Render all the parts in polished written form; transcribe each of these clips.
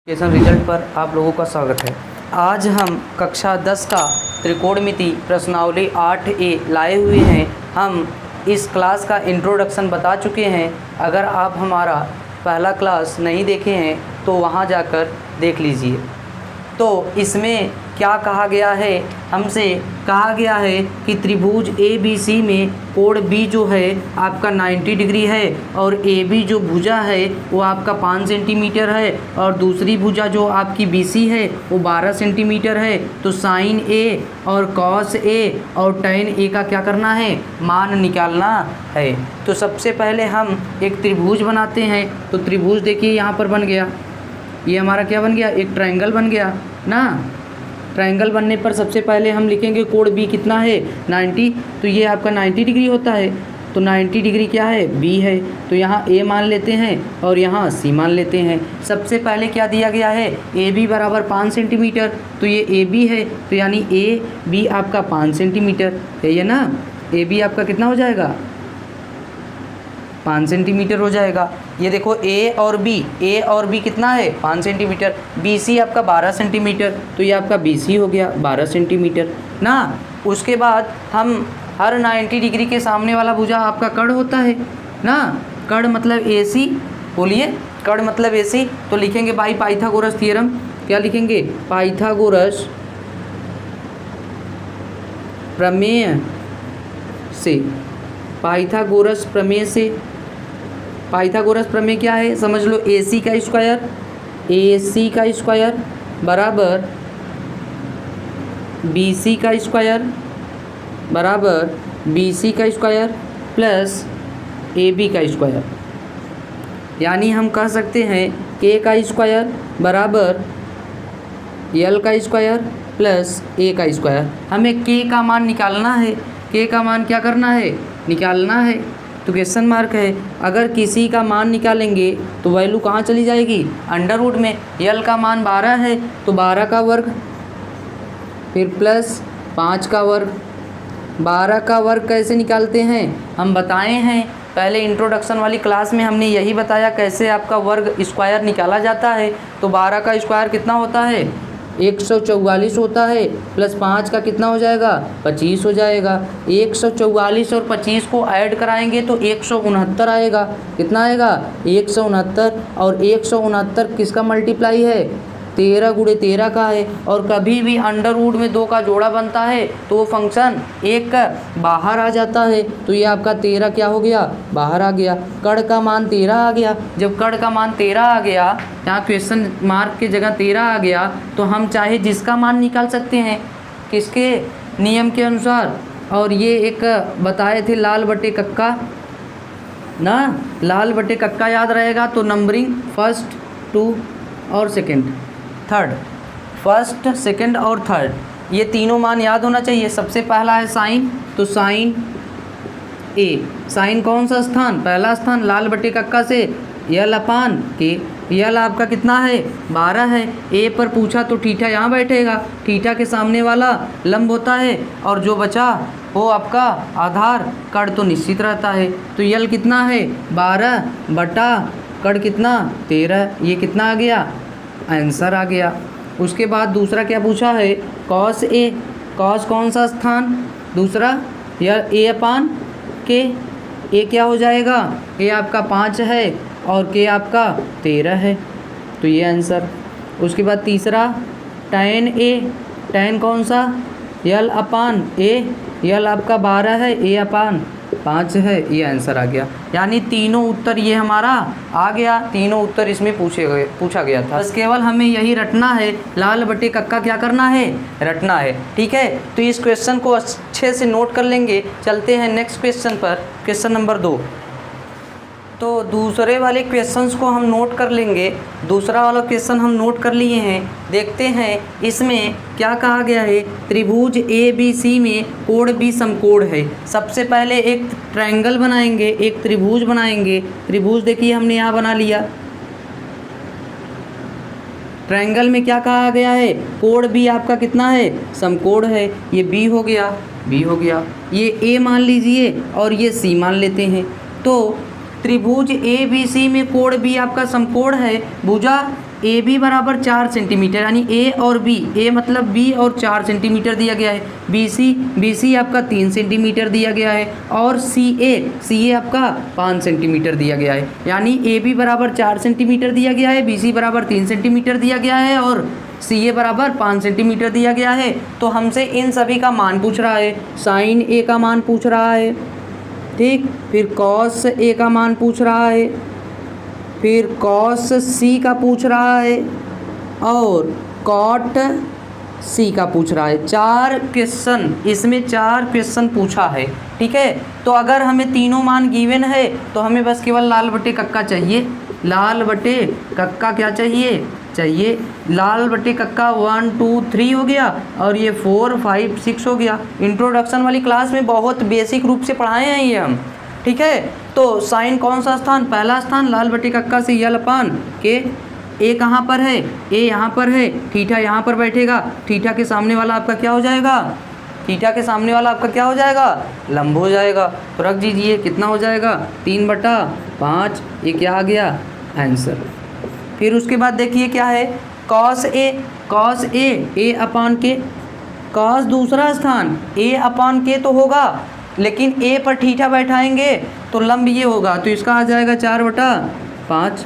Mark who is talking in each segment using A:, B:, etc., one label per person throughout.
A: Education result पर आप लोगों का स्वागत है। आज हम कक्षा 10 का त्रिकोणमिति प्रश्नावली 8A लाए हुए हैं। हम इस क्लास का इंट्रोडक्शन बता चुके हैं। अगर आप हमारा पहला क्लास नहीं देखे हैं तो वहां जाकर देख लीजिए। तो इसमें क्या कहा गया है, हमसे कहा गया है कि त्रिभुज ABC में कोण B जो है आपका 90 डिग्री है और AB जो भुजा है वो आपका 5 सेंटीमीटर है और दूसरी भुजा जो आपकी BC है वो 12 सेंटीमीटर है। तो साइन A और कॉस A और tan A का क्या करना है, मान निकालना है। तो सबसे पहले हम एक त्रिभुज बनाते हैं। तो त्रिभुज देखिए यहाँ पर बन गया, ये हमारा क्या बन गया, एक ट्रायंगल बन गया ना। ट्रायंगल बनने पर सबसे पहले हम लिखेंगे कोण B कितना है 90। तो ये आपका 90 डिग्री होता है। तो 90 डिग्री क्या है, B है। तो यहाँ A मान लेते हैं और यहाँ C मान लेते हैं। सबसे पहले क्या दिया गया है, AB बराबर 5 सेंटीमीटर। तो ये AB है, तो यानी AB आपका 5 सेंटीमीटर है ये ना। AB आपका कितना हो जाएगा, 5 सेंटीमीटर हो जाएगा। ये देखो A और B कितना है 5 सेंटीमीटर। BC आपका 12 सेंटीमीटर, तो ये आपका BC हो गया 12 सेंटीमीटर ना। उसके बाद हम हर 90 डिग्री के सामने वाला भुजा आपका कर्ण होता है ना। कर्ण मतलब AC, बोलिए कर्ण मतलब AC। तो लिखेंगे बाई पाइथागोरस थ्योरम। क्या लिखेंगे, पाइथागोरस प्रमेय से। पाइथागोरस प्रमेय से, पाइथागोरस प्रमेय क्या है समझ लो, AC का स्क्वायर बराबर BC का स्क्वायर बराबर BC का स्क्वायर प्लस AB का स्क्वायर। यानी हम कह सकते हैं K का स्क्वायर बराबर L का स्क्वायर प्लस A का स्क्वायर। हमें K का मान निकालना है। K का मान क्या करना है, निकालना है। तो क्वेश्चन मार्क है। अगर किसी का मान निकालेंगे तो वैल्यू कहाँ चली जाएगी, अंडर रूट में। L का मान 12 है तो 12 का वर्ग फिर प्लस 5 का वर्ग। 12 का वर्ग कैसे निकालते हैं हम बताए हैं, पहले इंट्रोडक्शन वाली क्लास में हमने यही बताया कैसे आपका वर्ग स्क्वायर निकाला जाता है। तो 12 का स्क्वायर कितना होता है, 144 होता है, प्लस 5 का कितना हो जाएगा, 25 हो जाएगा। 144 और 25 को ऐड कराएंगे तो 169 आएगा। कितना आएगा, 169। और 169 किसका मल्टीप्लाई है, 13 गुणे 13 का है। और कभी भी अंडर रूट में 2 का जोड़ा बनता है तो वो फंक्शन 1 का बाहर आ जाता है। तो ये आपका 13 क्या हो गया, बाहर आ गया। कर्ण का मान 13 आ गया। जब कर्ण का मान 13 आ गया, यहाँ क्वेश्चन मार्क की जगह 13 आ गया, तो हम चाहे जिसका मान निकाल सकते हैं, किसके नियम के अनुसार। और ये एक बताए थे लाल बटे कक्का ना, लाल बटे कक्का याद रहेगा। तो नंबरिंग फर्स्ट, टू और सेकेंड, थर्ड, फर्स्ट सेकंड और थर्ड, ये तीनों मान याद होना चाहिए। सबसे पहला है साइन, तो साइन A। साइन कौन सा स्थान, पहला स्थान, लाल बटे कक्का से L अपान के। L आपका कितना है, 12 है। A पर पूछा तो थीटा यहाँ बैठेगा, थीटा के सामने वाला लंब होता है और जो बचा वो आपका आधार। कर्ण तो निश्चित रहता है। तो L कितना है, 12 बटा कर्ण कितना, 13। ये कितना आ गया, आंसर आ गया। उसके बाद दूसरा क्या पूछा है, कॉस A। कॉस कौन सा स्थान, दूसरा, या A अपान के। A क्या हो जाएगा, A आपका 5 है और K आपका 13 है। तो ये आंसर। उसके बाद तीसरा tan A। tan कौन सा, L अपान A। L आपका 12 है, A अपान 5 है। ये आंसर आ गया। यानी तीनों उत्तर ये हमारा आ गया, तीनों उत्तर इसमें पूछा गया था। बस केवल हमें यही रटना है, लाल बटे कक्का क्या करना है, रटना है। ठीक है, तो इस क्वेश्चन को अच्छे से नोट कर लेंगे। चलते हैं नेक्स्ट क्वेश्चन पर, क्वेश्चन नंबर 2। तो दूसरे वाले क्वेश्चंस को हम नोट कर लेंगे। दूसरा वाला क्वेश्चन हम नोट कर लिए हैं। देखते हैं इसमें क्या कहा गया है। त्रिभुज ABC में कोण B समकोण है। सबसे पहले एक ट्रायंगल बनाएंगे, एक त्रिभुज बनाएंगे। त्रिभुज देखिए हमने यहाँ बना लिया। ट्रायंगल में क्या कहा गया है, कोण B आपका कितना है, समकोण है। ये B हो गया, B हो गया। ये A मान लीजिए और ये C मान लेते हैं। तो त्रिभुज ABC में कोण B आपका समकोण है। भुजा ए बी बराबर 4 सेंटीमीटर, यानी ए और बी, ए मतलब बी और 4 सेंटीमीटर दिया गया है। बी सी आपका 3 सेंटीमीटर दिया गया है, और सी ए आपका 5 सेंटीमीटर दिया गया है। यानी ए बी बराबर 4 सेंटीमीटर दिया गया है, बी सी बराबर 3 सेंटीमीटर दिया गया है, और सी ए बराबर 5 सेंटीमीटर दिया गया है। तो हमसे इन सभी का मान पूछ रहा है। साइन ए का मान पूछ रहा है, ठीक, फिर कॉस ए का मान पूछ रहा है, फिर कॉस सी का पूछ रहा है, और कॉट सी का पूछ रहा है। 4 क्वेश्चन, इसमें 4 क्वेश्चन पूछा है, ठीक है। तो अगर हमें तीनों मान गिवन है तो हमें बस केवल लाल बटे कक्का चाहिए। लाल बटे कक्का क्या चाहिए लाल बटे कक्का 1 2 3 हो गया, और ये 4 5 6 हो गया। इंट्रोडक्शन वाली क्लास में बहुत बेसिक रूप से पढ़ाए हैं ये हम, ठीक है। तो साइन कौन सा स्थान, पहला स्थान, लाल बटे कक्का से यल अपान के। ए कहाँ पर है, ए यहाँ पर है, थीटा यहाँ पर बैठेगा, थीटा के सामने वाला आपका क्या हो जाएगा, थीटा के सामने वाला आपका क्या हो जाएगा, लंब हो जाएगा। तो रख दीजिए, कितना हो जाएगा 3/5, ये क्या आ गया आंसर। फिर उसके बाद देखिए क्या है, कॉस ए अपान के, कॉस दूसरा स्थान, ए अपान के तो होगा, लेकिन ए पर थीटा बैठाएंगे तो लंब ये होगा, तो इसका आ जाएगा 4/5,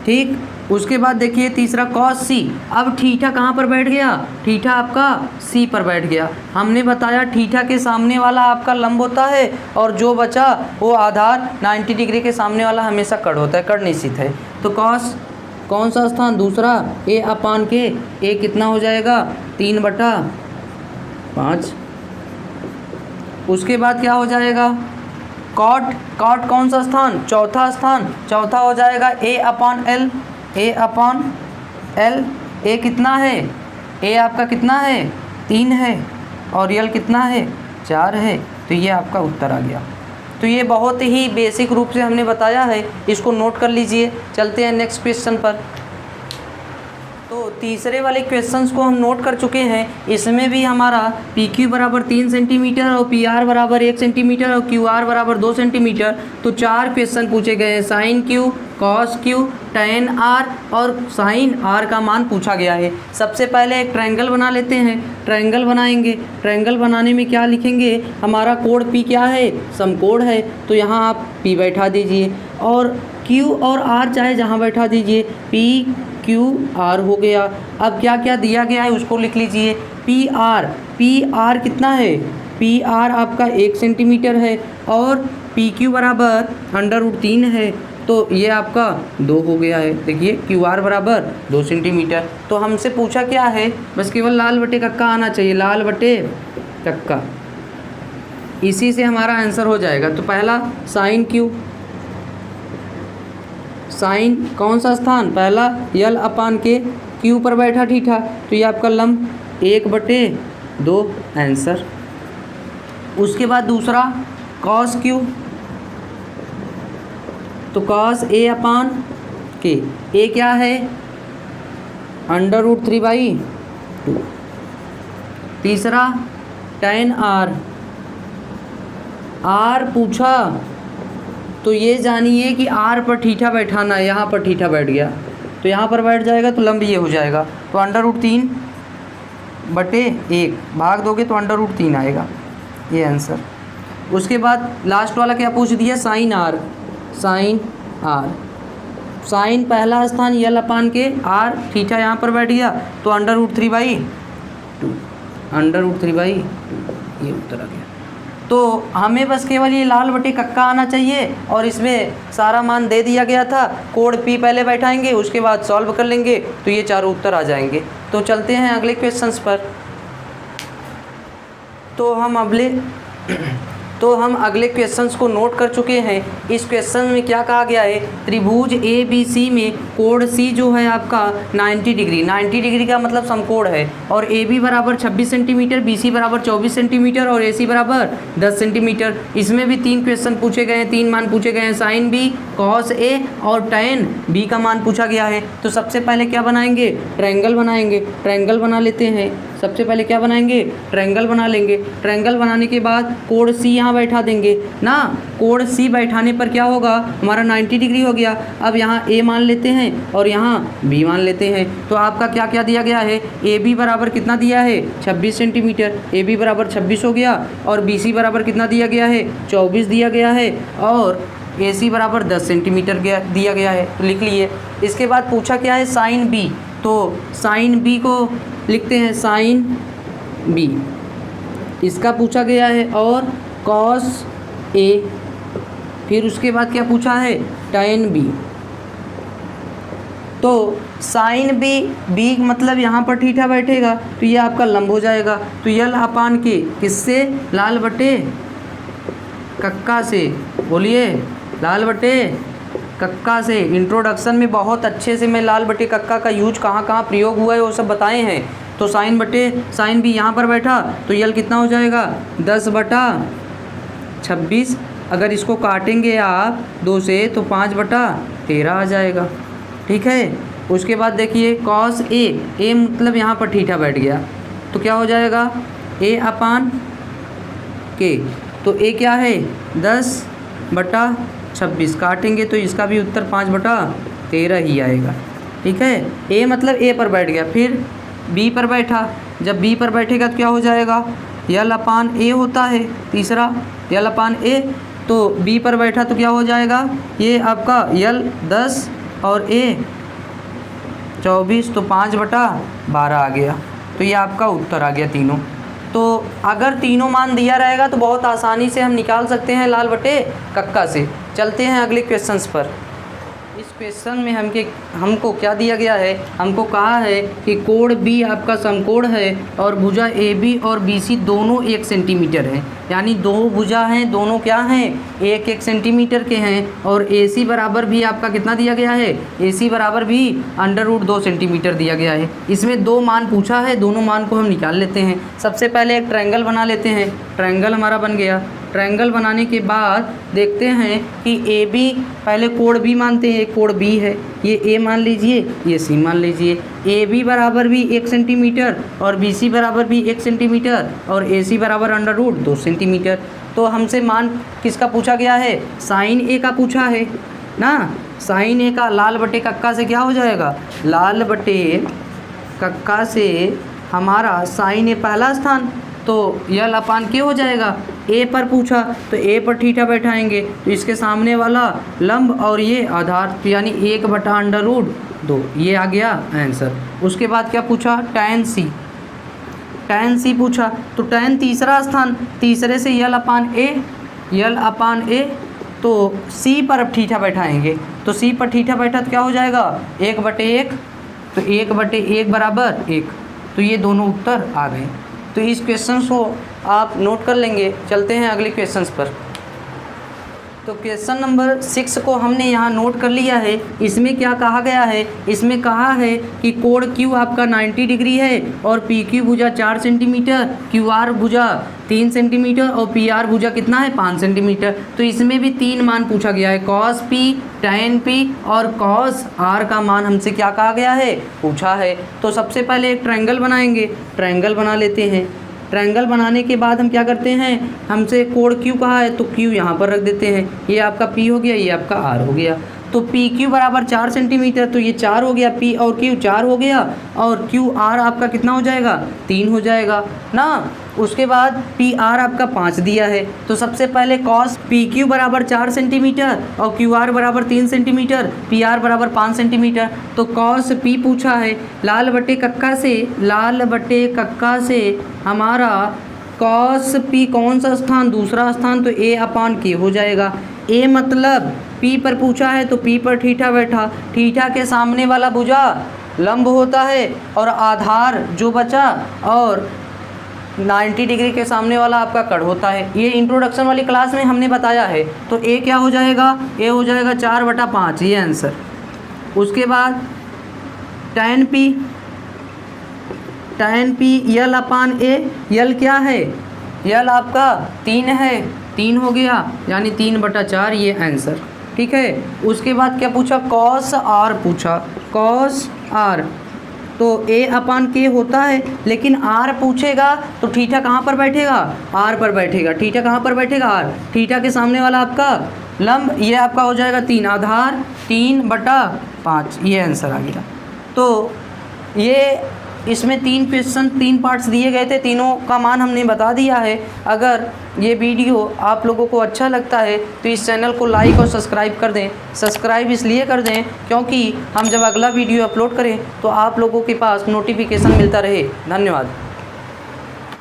A: ठीक। उसके बाद देखिए तीसरा कॉस सी, अब थीटा कहाँ पर बैठ गया, थीटा आपका सी पर बैठ गया। हमने बताया थीटा के सामने वाला आपका लंब होता है, और जो बचा वो आधार 90 डिग्री के सामने वाला हमेशा कड़ होता है, कड़ निश्चित है। तो कॉस कौन सा स्थान, दूसरा, ए अपान के, ए कितना हो जाएगा 3/5। उसके बाद क्या हो जाएगा, कॉट कौन सा स्थान, चौथा स्थान, चौथा हो जाएगा ए अपान एल, ए कितना है, ए आपका कितना है 3 है, और यल कितना है 4 है। तो ये आपका उत्तर आ गया। तो ये बहुत ही बेसिक रूप से हमने बताया है, इसको नोट कर लीजिए। चलते हैं नेक्स्ट क्वेश्चन पर। तो तीसरे वाले क्वेश्चंस को हम नोट कर चुके हैं। इसमें भी हमारा पी क्यू बराबर 3 सेंटीमीटर, और पी आर बराबर 1 सेंटीमीटर, और क्यू आर बराबर 2 सेंटीमीटर। तो 4 क्वेश्चन पूछे गए हैं। Sine Q, cos Q, tan R और साइन आर का मान पूछा गया है। सबसे पहले एक ट्रायंगल बना लेते हैं। ट्रायंगल बनाएंगे, ट्रायंगल बनाने में क्या लिखेंगे, हमारा कोड पी क्या है, समकोण है, तो यहाँ आप पी बैठा दीजिए, और क्यू और आर चाहे जहाँ बैठा दीजिए, पी क्यू आर हो गया। अब क्या क्या दिया गया है उसको लिख लीजिए। पी आर कितना है, पी आर आपका 1 सेंटीमीटर है, और पी क्यू बराबर √3 है, तो ये आपका 2 हो गया है। देखिए क्यू आर बराबर 2 सेंटीमीटर। तो हमसे पूछा क्या है, बस केवल लाल बटे कक्का आना चाहिए, लाल बटे कक्का, इसी से हमारा आंसर हो जाएगा। तो पहला साइन क्यू, साइन कौन सा स्थान, पहला यल अपान के, क्यू पर बैठा थीटा, तो ये आपका लंब 1/2 आंसर। उसके बाद दूसरा कॉस क्यू, तो कॉस ए अपान के, ए क्या है √3/2। तीसरा टेन आर, आर पूछा तो ये जानिए कि आर पर थीटा बैठाना है, यहाँ पर थीटा बैठ गया तो यहाँ पर बैठ जाएगा, तो लंब ये हो जाएगा। तो √3/1 भाग दोगे तो √3 आएगा, ये आंसर। उसके बाद लास्ट वाला क्या पूछ दिया, sine R, sine R, sine पहला स्थान यल अपान के, आर थीटा यहाँ पर बैठ गया, तो √3/2, ये उत्तर आ गया। तो हमें बस केवल ये लाल बटे कक्का आना चाहिए, और इसमें सारा मान दे दिया गया था। कोड पी पहले बैठाएंगे, उसके बाद सॉल्व कर लेंगे, तो ये चारों उत्तर आ जाएंगे। तो चलते हैं अगले क्वेश्चंस पर। तो हम अगले क्वेश्चंस को नोट कर चुके हैं। इस क्वेश्चन में क्या कहा गया है, त्रिभुज ए बी सी में कोण सी जो है आपका 90 डिग्री, 90 डिग्री का मतलब समकोण है, और ए बी बराबर 26 सेंटीमीटर, बी सी बराबर 24 सेंटीमीटर, और ए सी बराबर 10 सेंटीमीटर। इसमें भी 3 क्वेश्चन पूछे गए हैं, 3 मान पूछे गए हैं, साइन बी, कॉस ए और टेन बी का मान पूछा गया है। तो सबसे पहले क्या बनाएंगे, ट्रायंगल बनाएंगे। ट्रायंगल बना लेते हैं। सबसे पहले क्या बनाएंगे, ट्रायंगल बना लेंगे। ट्रायंगल बनाने के बाद कोण सी यहाँ यहाँ बैठा देंगे ना। कोण सी बैठाने पर क्या होगा, हमारा 90 डिग्री हो गया। अब यहाँ ए मान लेते हैं और यहाँ बी मान लेते हैं। तो आपका क्या क्या दिया गया है, ए बी बराबर कितना दिया है 26 सेंटीमीटर, ए बी बराबर 26 हो गया। और बी सी बराबर कितना दिया गया है 24 दिया गया है। और ए सी बराबर 10 सेंटीमीटर दिया गया है, तो लिख लिए। इसके बाद पूछा क्या है साइन बी, तो साइन बी को लिखते हैं साइन बी, इसका पूछा गया है। और कॉस ए, फिर उसके बाद क्या पूछा है tan बी। तो साइन बी, बी मतलब यहाँ पर थीटा बैठेगा तो ये आपका लंब हो जाएगा। तो यल अपान के किससे, लाल बटे कक्का से, बोलिए लाल बटे कक्का से। इंट्रोडक्शन में बहुत अच्छे से मैं लाल बटे कक्का का यूज कहाँ कहाँ प्रयोग हुआ है वो सब बताए हैं। तो साइन बटे साइन भी यहाँ पर बैठा तो यल कितना हो जाएगा 10/26। अगर इसको काटेंगे आप 2 से तो 5/13 आ जाएगा, ठीक है। उसके बाद देखिए कॉस ए, ए मतलब यहाँ पर थीटा बैठ गया तो क्या हो जाएगा ए अपान के। तो ए क्या है 10/26, काटेंगे तो इसका भी उत्तर 5/13 ही आएगा, ठीक है। ए मतलब ए पर बैठ गया, फिर बी पर बैठा, जब बी पर बैठेगा तो क्या हो जाएगा यल अपान ए होता है तीसरा, यल अपान ए। तो बी पर बैठा तो क्या हो जाएगा ये आपका यल 10 और ए 24, तो 5/12 आ गया। तो ये आपका उत्तर आ गया तीनों। तो अगर तीनों मान दिया रहेगा तो बहुत आसानी से हम निकाल सकते हैं लाल बटे कक्का से। चलते हैं अगले क्वेश्चंस पर। इस क्वेश्चन में हमको क्या दिया गया है, हमको कहा है कि कोण बी आपका समकोण है और भुजा ए बी और बी सी दोनों 1 सेंटीमीटर हैं, यानी दो भुजा हैं, दोनों क्या हैं 1-1 सेंटीमीटर के हैं। और ए सी बराबर भी आपका कितना दिया गया है, ए सी बराबर भी √2 सेंटीमीटर दिया गया है। इसमें 2 मान पूछा है, दोनों मान को हम निकाल लेते हैं। सबसे पहले एक ट्रायंगल बना लेते हैं। ट्रायंगल हमारा बन गया। ट्रायंगल बनाने के बाद देखते हैं कि ए बी, पहले कोण बी मानते हैं, कोण बी है, ये ए मान लीजिए, ये सी मान लीजिए। ए बी बराबर भी 1 सेंटीमीटर और बी सी बराबर भी 1 सेंटीमीटर और ए सी बराबर √2 सेंटीमीटर। तो हमसे मान किसका पूछा गया है, साइन ए का पूछा है ना। साइन ए का लाल बटे कक्का से क्या हो जाएगा, लाल बटे कक्का से हमारा साइन ए पहला स्थान, तो यल अपान के हो जाएगा। ए पर पूछा तो ए पर थीटा बैठाएंगे तो इसके सामने वाला लंब और ये आधार, यानी 1/√2, ये आ गया आंसर। उसके बाद क्या पूछा tan सी, tan सी पूछा तो tan तीसरा स्थान, तीसरे से यल अपान ए, तो सी पर अब थीटा बैठाएंगे तो सी पर थीटा बैठा तो क्या हो जाएगा 1/1, तो 1/1 बराबर 1, तो ये दोनों उत्तर आ गए। तो इस क्वेश्चन को आप नोट कर लेंगे। चलते हैं अगले क्वेश्चंस पर। तो क्वेश्चन नंबर 6 को हमने यहाँ नोट कर लिया है। इसमें क्या कहा गया है, इसमें कहा है कि कोण क्यू आपका 90 डिग्री है और पी क्यू भुजा 4 सेंटीमीटर, क्यू आर भुजा 3 सेंटीमीटर और पी आर भुजा कितना है 5 सेंटीमीटर। तो इसमें भी 3 मान पूछा गया है, कॉस पी, tan पी और कॉस आर का मान हमसे क्या कहा गया है, पूछा है। तो सबसे पहले एक ट्रायंगल बनाएंगे। ट्रायंगल बना लेते हैं। ट्रायंगल बनाने के बाद हम क्या करते हैं, हमसे कोण क्यू कहा है तो क्यू यहाँ पर रख देते हैं। ये आपका पी हो गया, ये आपका आर हो गया। तो पी क्यू बराबर 4 सेंटीमीटर, तो ये 4 हो गया, पी और क्यू 4 हो गया और क्यू आर आपका कितना हो जाएगा 3 हो जाएगा ना। उसके बाद पी आर आपका 5 दिया है। तो सबसे पहले कॉस पी क्यू बराबर 4 सेंटीमीटर और क्यू आर बराबर 3 सेंटीमीटर, पी आर बराबर 5 सेंटीमीटर। तो कॉस पी पूछा है, लाल बटे कक्का से हमारा कॉस पी कौन सा स्थान, दूसरा स्थान, तो ए अपान के हो जाएगा। ए मतलब पी पर पूछा है तो पी पर थीटा बैठा, थीटा के सामने वाला भुजा लंब होता है और आधार जो बचा और 90 डिग्री के सामने वाला आपका कड़ होता है। ये इंट्रोडक्शन वाली क्लास में हमने बताया है। तो ए क्या हो जाएगा, ए हो जाएगा 4/5, ये आंसर। उसके बाद tan पी यल अपान ए, यल क्या है, यल आपका 3 है, 3 हो गया, यानी 3/4, ये आंसर, ठीक है। उसके बाद क्या पूछा, कॉस आर पूछा, कॉस आर तो ए अपान के होता है, लेकिन आर पूछेगा तो थीटा कहाँ पर बैठेगा, आर पर बैठेगा। थीटा कहाँ पर बैठेगा, आर। थीटा के सामने वाला आपका लंब, ये आपका हो जाएगा 3, आधार 3/5, ये आंसर आ गया। तो ये इसमें 3 क्वेश्चन 3 पार्ट्स दिए गए थे, तीनों का मान हमने बता दिया है। अगर ये वीडियो आप लोगों को अच्छा लगता है तो इस चैनल को लाइक और सब्सक्राइब कर दें। सब्सक्राइब इसलिए कर दें क्योंकि हम जब अगला वीडियो अपलोड करें तो आप लोगों के पास नोटिफिकेशन मिलता रहे। धन्यवाद।